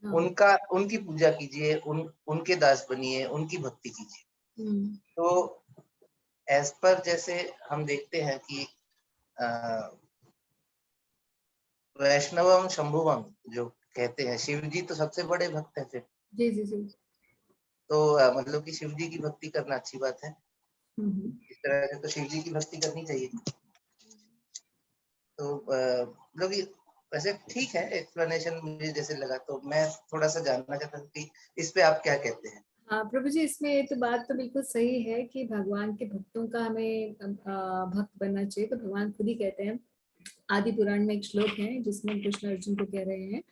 हाँ, उनका उनकी पूजा कीजिए, उनके दास बनिए, उनकी भक्ति कीजिए। तो एज पर जैसे हम देखते हैं कि अ, वैष्णवम शंभुवम जो कहते हैं, शिव जी तो सबसे बड़े भक्त हैं फिर। जी जी जी। तो मतलब कि शिव जी की भक्ति करना अच्छी बात है। इस तरह से तो शिव जी की भक्ति करनी चाहिए। तो मतलब कि वैसे ठीक है, एक्सप्लेनेशन मुझे जैसे लगा, तो मैं थोड़ा सा जानना चाहता हूँ कि इस पे आप क्या कहते हैं। हाँ प्रभु जी, इसमें ये तो बात तो बिल्कुल सही है कि भगवान के भक्तों का हमें भक्त बनना चाहिए। तो भगवान खुद ही कहते हैं, आदि पुराण में एक श्लोक है जिसमें कृष्ण अर्जुन को कह रहे हैं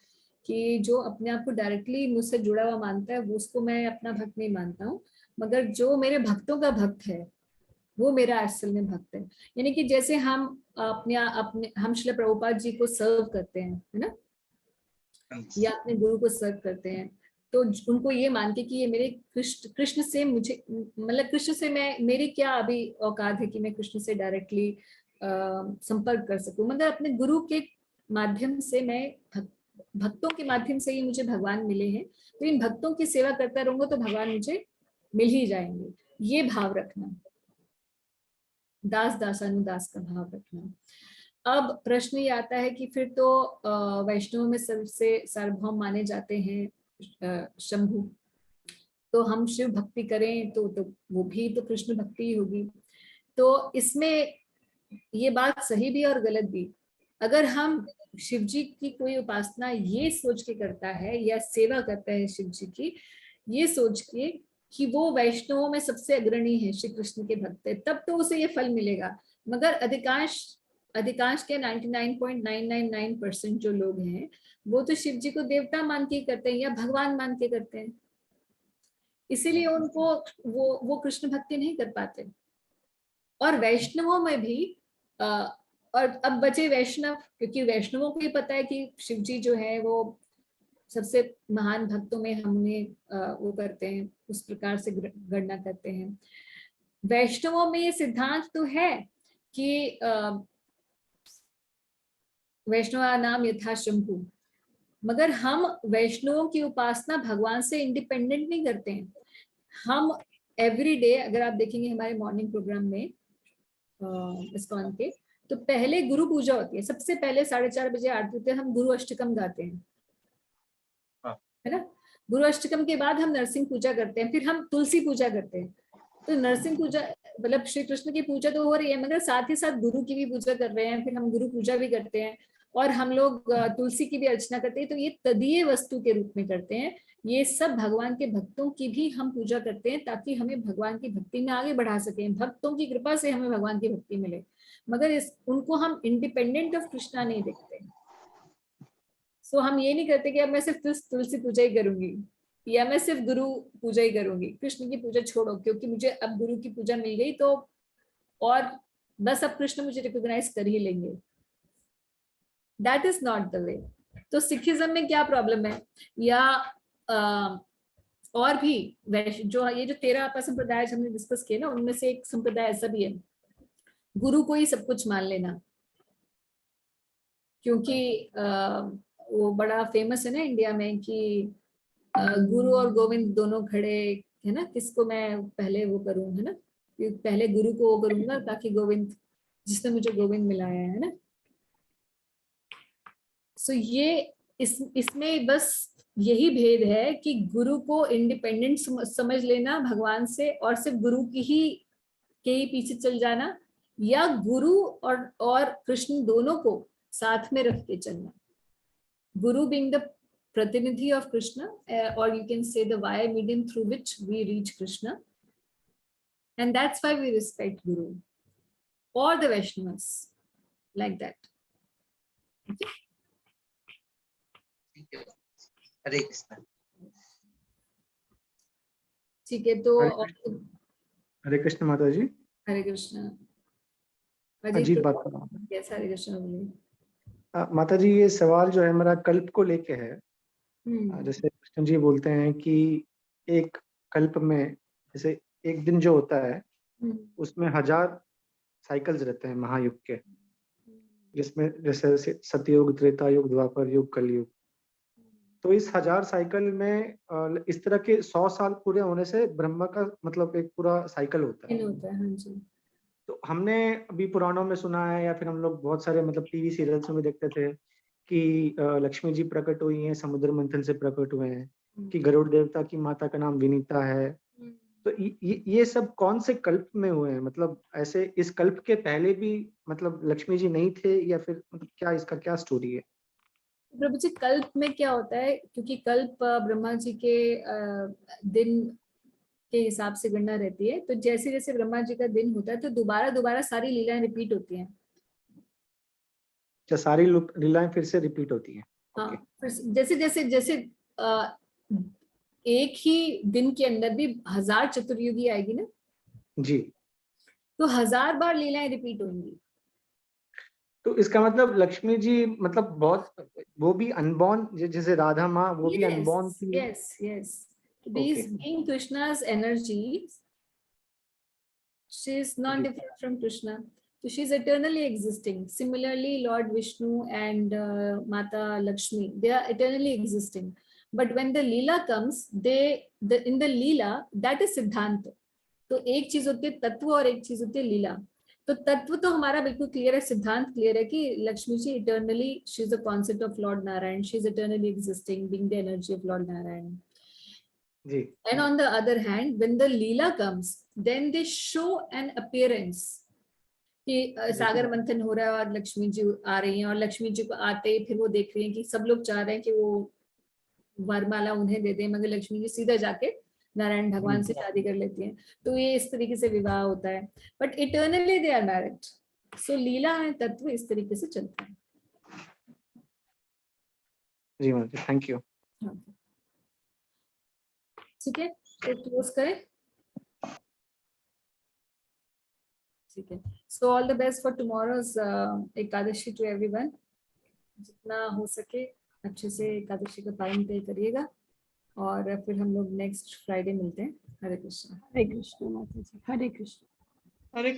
कि जो अपने आप को डायरेक्टली मुझसे जुड़ा हुआ मानता है वो, उसको मैं अपना भक्त नहीं मानता हूँ, मगर जो मेरे भक्तों का भक्त है वो मेरा असल में भक्त है। यानी कि जैसे हम अपने हम श्रील प्रभुपाद जी को सर्व करते हैं, है ना, या अपने गुरु को सर्व करते हैं, तो उनको ये मान के कि ये मेरे कृष्ण से मुझे, मतलब कृष्ण से मैं, मेरी क्या अभी औकात है कि मैं कृष्ण से डायरेक्टली संपर्क कर सकूं, मगर अपने गुरु के माध्यम से मैं भक्तों के माध्यम से ही मुझे भगवान मिले हैं, तो इन भक्तों की सेवा करता रहूंगा तो भगवान मुझे मिल ही जाएंगे। ये भाव रखना, दास दासानुदास का भाव रखना। अब प्रश्न ये आता है कि फिर तो वैष्णव में सबसे सार्वभौम माने जाते हैं शंभु, तो हम शिव भक्ति करें तो वो भी तो कृष्ण भक्ति ही होगी। तो इसमें ये बात सही भी और गलत भी। अगर हम शिव जी की कोई उपासना ये सोच के करता है या सेवा करता है शिव जी की ये सोच के कि वो वैष्णवों में सबसे अग्रणी है, श्री कृष्ण के भक्त है, तब तो उसे ये फल मिलेगा। मगर अधिकांश के 99.999% जो लोग हैं वो तो शिव जी को देवता मान के करते हैं या भगवान मान के करते हैं, इसीलिए उनको वो कृष्ण भक्ति नहीं कर पाते। और वैष्णवों में भी और अब बचे वैष्णव, क्योंकि वैष्णवों को ही पता है कि शिव जी जो है वो सबसे महान भक्तों में हमने वो करते हैं, उस प्रकार से गणना करते हैं। वैष्णवों में ये सिद्धांत तो है कि वैष्णवा नाम यथा शंभु, मगर हम वैष्णवों की उपासना भगवान से इंडिपेंडेंट नहीं करते हैं। हम एवरी डे, अगर आप देखेंगे हमारे मॉर्निंग प्रोग्राम में इस्कॉन के, तो पहले गुरु पूजा होती है, सबसे पहले 4:30 बजे आरती होती है, हम गुरु अष्टकम गाते हैं, है ना। गुरु अष्टकम के बाद हम नरसिंह पूजा करते हैं, फिर हम तुलसी पूजा करते हैं। तो नरसिंह पूजा मतलब श्री कृष्ण की पूजा तो हो रही है, मगर साथ ही साथ गुरु की भी पूजा कर रहे हैं, फिर हम गुरु पूजा भी करते हैं, और हम लोग तुलसी की भी अर्चना करते हैं। तो ये तदीय वस्तु के रूप में करते हैं। ये सब भगवान के भक्तों की भी हम पूजा करते हैं ताकि हमें भगवान की भक्ति में आगे बढ़ा सकें, भक्तों की कृपा से हमें भगवान की भक्ति मिले, मगर उनको हम इंडिपेंडेंट ऑफ कृष्णा नहीं देखते। सो हम ये नहीं करते कि अब मैं सिर्फ तुलसी पूजा ही करूंगी या मैं सिर्फ गुरु पूजा ही करूंगी, कृष्ण की पूजा छोड़ो क्योंकि मुझे अब गुरु की पूजा मिल गई तो, और बस अब कृष्ण मुझे रिकॉग्नाइज कर ही लेंगे। That is not the way. तो सिखिज्म में क्या प्रॉब्लम है, या और भी जो ये जो 13 आपा संप्रदाय हमने डिस्कस किए ना, उनमें से एक संप्रदाय ऐसा भी है, गुरु को ही सब कुछ मान लेना। क्योंकि वो बड़ा फेमस है ना इंडिया में कि गुरु और गोविंद दोनों खड़े, है ना, किसको मैं पहले वो करूं, है ना, पहले गुरु को वो करूंगा ताकि गोविंद, जिसने मुझे गोविंद मिलाया है ना। सो ये इसमें बस यही भेद है कि गुरु को इंडिपेंडेंट समझ लेना भगवान से और सिर्फ गुरु की ही के ही पीछे चल जाना, या गुरु और कृष्ण दोनों को साथ में रख के चलना। Guru being the Pratinidhi of Krishna, or you can say the via medium through which we reach Krishna. And that's why we respect Guru or the Vaishnavas like that. Okay? हरे कृष्ण। ठीक है, तो हरे कृष्ण माता जी। हरे कृष्ण। अजीत बात कर रहा हूँ। यस, हरे कृष्ण बोलिए। माता जी, ये सवाल जो है मेरा कल्प को लेके है। जैसे कृष्ण जी बोलते हैं कि एक कल्प में जैसे एक दिन जो होता है उसमें 1000 साइकिल्स रहते हैं महायुग के, जिसमें जैसे सतयुग, त्रेता युग, द्वापर युग, कलयुग। तो इस 1000 साइकिल में इस तरह के 100 साल पूरे होने से ब्रह्मा का मतलब एक पूरा साइकिल होता है। होता है, हाँ जी। तो हमने अभी पुराणों में सुना है या फिर हम लोग बहुत सारे मतलब टीवी सीरियल्स में देखते थे कि लक्ष्मी जी प्रकट हुई हैं, समुद्र मंथन से प्रकट हुए हैं, कि गरुड़ देवता की माता का नाम विनीता है। तो ये सब कौन से कल्प में हुए हैं? मतलब ऐसे इस कल्प के पहले भी मतलब लक्ष्मी जी नहीं थे या फिर मतलब क्या इसका क्या स्टोरी है? प्रभु जी, कल्प में क्या होता है, क्योंकि कल्प ब्रह्मा जी के दिन के हिसाब से गणना रहती है, तो जैसे जैसे ब्रह्मा जी का दिन होता है तो दोबारा दोबारा सारी लीलाएं रिपीट होती हैं। क्या सारी लीलाएं फिर से रिपीट होती हैं? हाँ, ओके। फिर जैसे जैसे जैसे एक ही दिन के अंदर भी 1000 चतुर्युगी आएगी ना, जी। तो 1000 बार लीलाएं रिपीट होंगी। तो इसका मतलब लक्ष्मी जी मतलब बहुत वो भी अनबॉर्न, जैसे राधा माँ वो भी अनबॉर्न थी? yes. Okay. Being Krishna's energy, she is not जी different from Krishna. So she is eternally existing. Similarly, Lord Vishnu and Mata Lakshmi, they are eternally existing. But when the Leela comes, in the Leela, that is Siddhanta. तो एक चीज होती है तत्व और एक चीज होती है लीला। तो तत्व तो हमारा बिल्कुल क्लियर है, सिद्धांत क्लियर है कि Lakshmi ji eternally, she is the concept of lord Narayan, she is eternally existing, being the energy of lord Narayan. जी। And on the other hand, when the Leela comes, then they show an appearance कि सागर मंथन हो रहा है और लक्ष्मी जी आ रही हैं, और लक्ष्मी जी को आते ही फिर वो देख रही हैं कि सब लोग चाह रहे हैं कि वो वरमाला उन्हें दे दें, मगर लक्ष्मी जी सीधा जाके नारायण भगवान से शादी कर लेती हैं। तो ये इस तरीके से विवाह होता है, but eternally they are married. So लीला है तत्व इस तरीके से चलता है। जी मैम, थैंक यू। ठीक है, तो क्लोज करें। ठीक है, so all the best for tomorrow's Ekadashi to everyone. जितना हो सके अच्छे से एकादशी का पालन करिएगा, और फिर हम लोग नेक्स्ट फ्राइडे मिलते हैं। हरे कृष्णा। हरे कृष्ण माता जी, हरे कृष्ण। हरे कृष्ण।